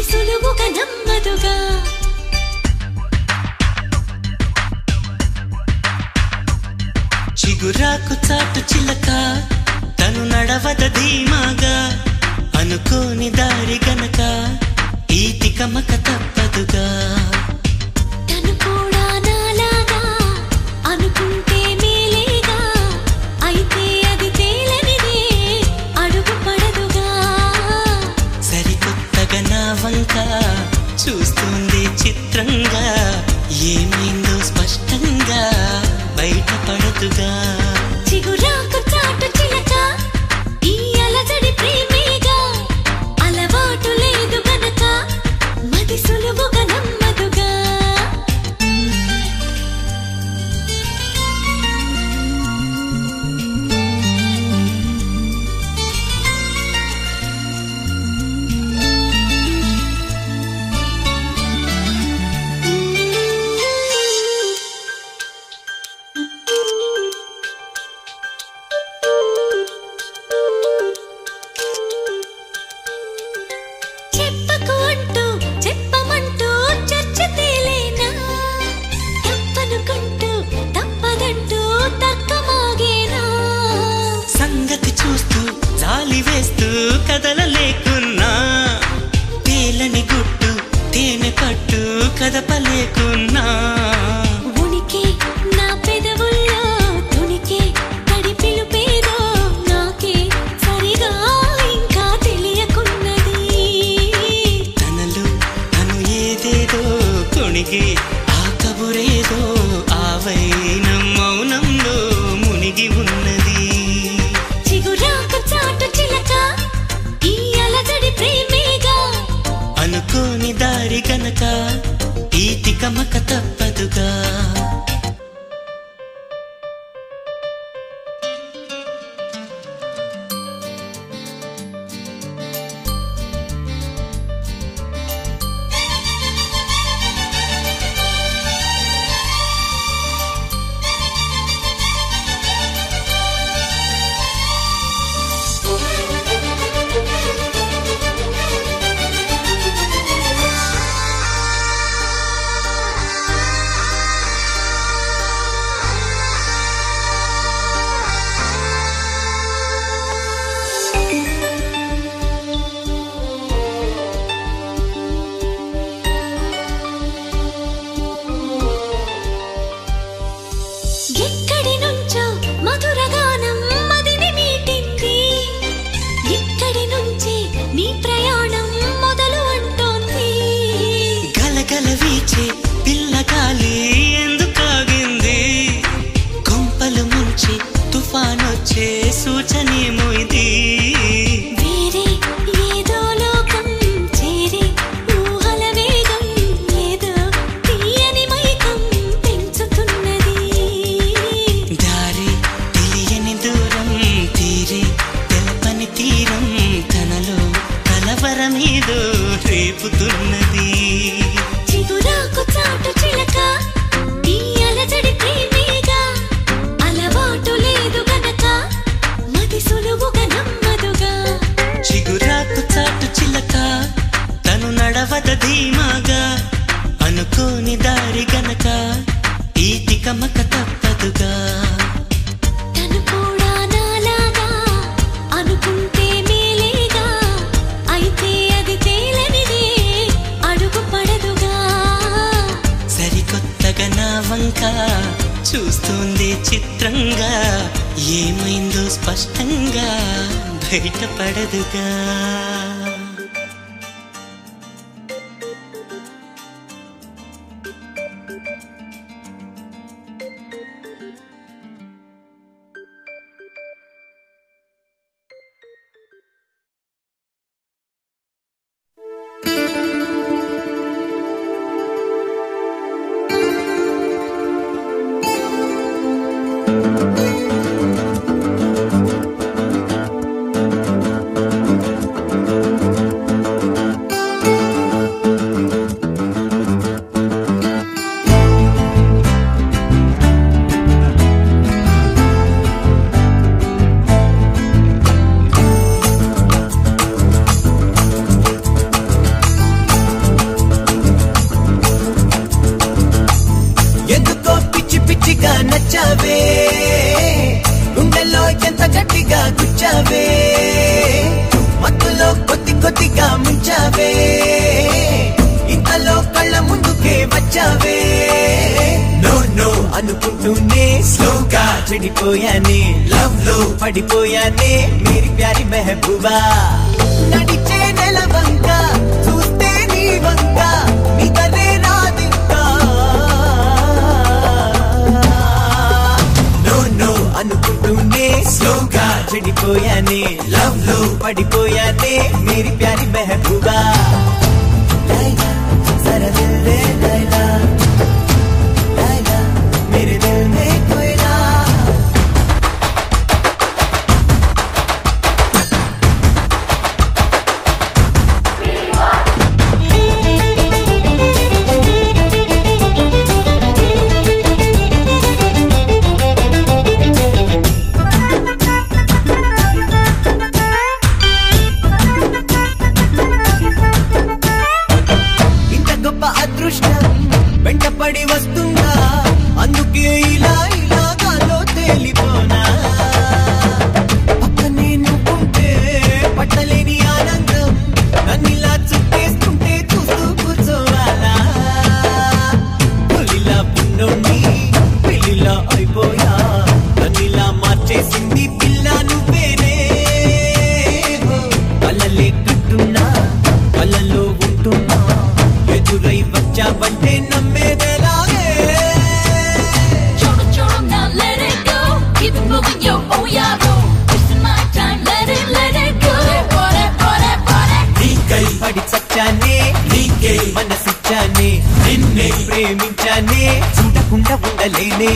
మది సులువుగా నమ్మదుగా చిగురాకు చాటు చిలక తను నడవద ధీమాగా అనుకోని దారి గనక ఈ తికమక తప్పదుగా తను కూడా నాలాగా అనుకుంటే మేలేగా అయితే అది తేలనిదే అడుగు పడదుగా సరికొత్తగా నా వంక చూస్తుంది చిత్రంగా ఏమైందో స్పష్టంగా బయటపడదుగా చిగురాకు చాటు చిలక ఈ అలజడి ప్రేమేగా అలవాటు లేదు గనక మది సులువుగా నమ్మదుగా చెప్పకు అంటూ చెప్పమంటూ చర్చ తేలేనా తప్పనుకుంటూ తప్పదంటూ తర్కమాగేనా సంగతి చూస్తూ జాలి వేస్తూ కదలలేకున్నా తేలని గుట్టు తేనె పట్టు కదపలేకున్నా ఉనికి నా పెదవుల్లో తునికి తడి పిలుపేదో నాకే సరిగా ఇంకా తెలియకున్నది తనలో తను ఏదేదో కొణిగి ఆ కబురేదో ఆ వైనం మౌనంలో మునిగి ఉన్నది చిగురాకు చాటు చిలక ఈ అలజడి ప్రేమేగా అనుకోని దారి గనక ఈ తికమక తప్పదుగా ఎక్కడి నుంచో మధురగానం మదిని మీటింది ఇక్కడి నుంచి నీ ప్రయాణం మొదలు అంటోంది గలగల వీచే పిల్లగాలి ఎందుకాగింది కొంపలు ముంచి తుఫానొచ్చే సూచనేమో ఇది వేరే ఏదో లోకం చేరి ఊహల వేగం ఏదో తీయని మైకం పెంచుతున్నది దారి తెలియని దూరం తీరే తెలపని తీరం తనలో కలవరమేదో రేపుతున్నది చిగురాకు చాటు చిలక ఈ అలజడి ప్రేమేగా అలవాటు లేదు గనక మది సులువుగా నమ్మదుగా చిగురాకు చాటు చిలక తను నడవద ధీమాగా అనుకోని దారి గనక ఈ తికమక తప్పదుగా తను కూడా నాలాగా అనుకుంటే మేలేగా అయితే అది తేలనిదే అడుగు పడదుగా సరికొత్తగా నా వంక చూస్తుంది చిత్రంగా ఏమైందో స్పష్టంగా బయటపడదుగా గుండెల్లో ఎంత గట్టిగా గుచ్చావే మత్తులో కొద్ది కొద్దిగా ముంచావే ఇంతలో కళ్ళ ముందుకే వచ్చావే నో నో అనుకుంటూనే స్లోగా చెడిపోయానే లవ్ లో పడిపోయానే మేరీ ప్యారీ మెహబూబా నడిచే నెల వంక చూస్తే నీ వంక నిదరే రాదింకా నో నో అనుకుంటూనే స్లోగా చెడిపోయానే లవ్ లో పడిపోయానే మేరీ ప్యారీ మెహబూబా లైలా జరా దిల్ దే లైలా లైలా मेरे दिल में कोयला ఇంత గొప్ప అదృష్టం వెంటపడి వస్తుందా అందుకే ఇలా ఇలా గాలో తేలిపోనా పక్కనే నువ్వుంటే పట్టలేని ఆనందం నన్నిలా చుట్టేస్తుంటే చూస్తూ కూర్చోవాలా పులిలా పున్నోని పిల్లిలా అయిపోయా నన్నిలా మార్చేసింది పిల్ల నువ్వేనే కళ్ళలే కట్టున్నా కళ్ళలో ఉంటున్నా ఎదురై వచ్చావంటే నమ్మేదేలాగే పడి చచ్చానే నీకే మనసిచ్చానే నిన్నే ప్రేమించానే చూడకుండా ఉండలేనే